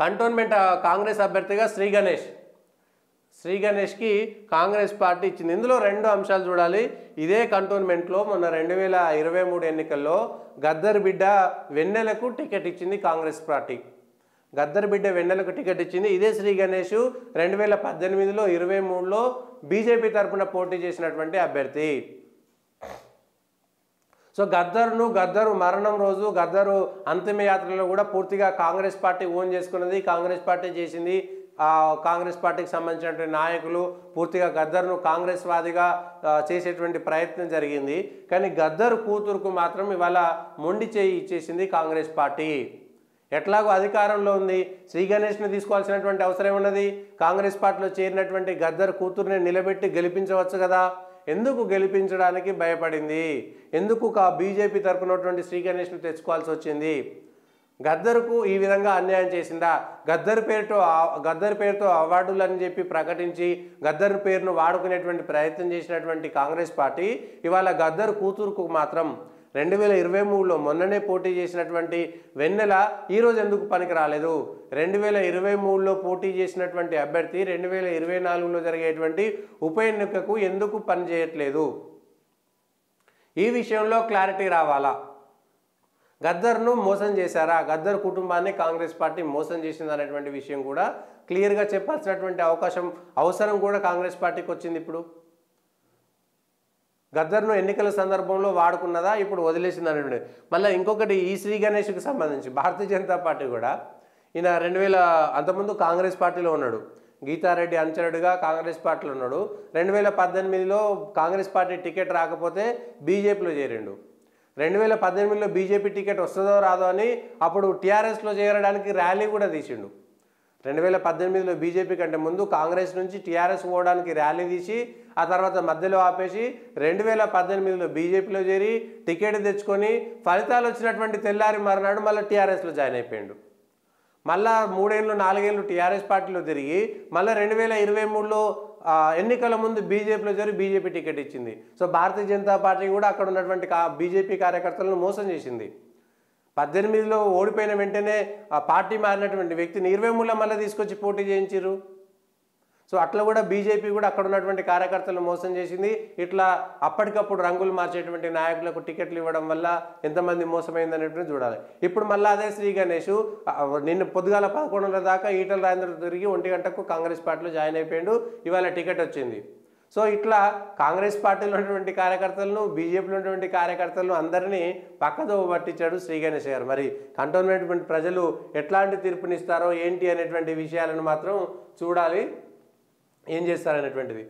Cantonment Congress అభ్యర్థిగా Shri గణేష్కి Congress party ఇచ్చింది. ఇందులో రెండు అంశాలు చూడాలి. ఇదే కంటోన్మెంట్లో మొన్న 2023 ఎన్నికల్లో గద్దర్ బిడ్డ వెన్నెలకు టికెట్ ఇచ్చింది కాంగ్రెస్ పార్టీ. గద్దర్ బిడ్డ వెన్నెలకు టికెట్ ఇచ్చింది. ఇదే శ్రీ గణేష్ 2018లో 23లో బీజేపీ తరఫున పోటీ చేసినటువంటి అభ్యర్థి. సో గద్దరు మరణం రోజు గద్దరు అంతిమయాత్రలో కూడా పూర్తిగా కాంగ్రెస్ పార్టీ ఓన్ చేసుకున్నది, కాంగ్రెస్ పార్టీ చేసింది. కాంగ్రెస్ పార్టీకి సంబంధించినటువంటి నాయకులు పూర్తిగా గద్దర్ను కాంగ్రెస్ వాదిగా చేసేటువంటి ప్రయత్నం జరిగింది. కానీ గద్దరు కూతురుకు మాత్రం ఇవాళ మొండి చేయి ఇచ్చేసింది కాంగ్రెస్ పార్టీ. ఎట్లాగో అధికారంలో ఉంది, శ్రీ గణేష్ని తీసుకోవాల్సినటువంటి అవసరం ఉన్నది. కాంగ్రెస్ పార్టీలో చేరినటువంటి గద్దర్ కూతురుని నిలబెట్టి గెలిపించవచ్చు కదా. ఎందుకు గెలిపించడానికి భయపడింది? ఎందుకు బీజేపీ తరపునటువంటి శ్రీ గణేష్ను తెచ్చుకోవాల్సి వచ్చింది? గద్దరుకు ఈ విధంగా అన్యాయం చేసిందా? గద్దర్ పేరుతో అవార్డులు అని చెప్పి ప్రకటించి గద్దర్ పేరును వాడుకునేటువంటి ప్రయత్నం చేసినటువంటి కాంగ్రెస్ పార్టీ ఇవాళ గద్దర్ కూతురుకు మాత్రం 2023లో మొన్ననే పోటీ చేసినటువంటి వెన్నెల ఈరోజు ఎందుకు పనికి రాలేదు? 2023లో పోటీ చేసినటువంటి అభ్యర్థి 2024లో జరిగేటువంటి ఉప ఎన్నికకు ఎందుకు పనిచేయట్లేదు? ఈ విషయంలో క్లారిటీ రావాలా. గద్దర్ను మోసం చేశారా? గద్దర్ కుటుంబాన్ని కాంగ్రెస్ పార్టీ మోసం చేసింది అనేటువంటి విషయం కూడా క్లియర్గా చెప్పాల్సినటువంటి అవసరం కూడా కాంగ్రెస్ పార్టీకి వచ్చింది. ఇప్పుడు గద్దర్ను ఎన్నికల సందర్భంలో వాడుకున్నదా, ఇప్పుడు వదిలేసింది అనేటువంటి. మళ్ళీ ఇంకొకటి, ఈ శ్రీ గణేష్కి సంబంధించి భారతీయ జనతా పార్టీ కూడా ఈయన 2000 అంతకుముందు కాంగ్రెస్ పార్టీలో ఉన్నాడు, గీతారెడ్డి అనుచరుడుగా కాంగ్రెస్ పార్టీలో ఉన్నాడు. 2018లో కాంగ్రెస్ పార్టీ టికెట్ రాకపోతే బీజేపీలో చేరిండు. 2018లో బీజేపీ టికెట్ వస్తుందో రాదో అని అప్పుడు టీఆర్ఎస్లో చేరడానికి ర్యాలీ కూడా తీసిండు. 2018లో బీజేపీ కంటే ముందు కాంగ్రెస్ నుంచి టీఆర్ఎస్ పోవడానికి ర్యాలీ తీసి ఆ తర్వాత మధ్యలో ఆపేసి 2018లో బీజేపీలో చేరి టికెట్ తెచ్చుకొని ఫలితాలు వచ్చినటువంటి తెల్లారి మర్నాడు మళ్ళీ టీఆర్ఎస్లో జాయిన్ అయిపోయాడు. మళ్ళా 3 ఏళ్ళు 4 ఏళ్ళు టీఆర్ఎస్ పార్టీలో తిరిగి మళ్ళీ 2023లో ఎన్నికల ముందు బీజేపీలో చేరి బీజేపీ టికెట్ ఇచ్చింది. సో భారతీయ జనతా పార్టీ కూడా అక్కడ ఉన్నటువంటి బీజేపీ కార్యకర్తలను మోసం చేసింది. 18లో ఓడిపోయిన వెంటనే ఆ పార్టీ మారినటువంటి వ్యక్తిని 23లో మళ్ళీ తీసుకొచ్చి పోటీ చేయించారు. సో అట్లా కూడా బీజేపీ కూడా అక్కడ ఉన్నటువంటి కార్యకర్తలను మోసం చేసింది. ఇట్లా అప్పటికప్పుడు రంగులు మార్చేటువంటి నాయకులకు టికెట్లు ఇవ్వడం వల్ల ఎంతమంది మోసమైంది అనేటువంటి చూడాలి. ఇప్పుడు మళ్ళీ అదే శ్రీ గణేష్ నిన్న పొద్దుగాల 11 దాకా ఈటల రాజేందర్ తిరిగి 1 గంటకు కాంగ్రెస్ పార్టీలో జాయిన్ అయిపోయాడు. ఇవాళ టికెట్ వచ్చింది. సో ఇట్లా కాంగ్రెస్ పార్టీలో ఉన్నటువంటి కార్యకర్తలను, బీజేపీలో ఉన్నటువంటి కార్యకర్తలను అందరినీ పక్కదోవ పట్టించాడు శ్రీ గణేష్ గారు. మరి కంటోన్మెంట్ ప్రజలు ఎట్లాంటి తీర్పునిస్తారో ఏంటి అనేటువంటి విషయాలను మాత్రం చూడాలి, ఏం చేస్తారనేటువంటిది.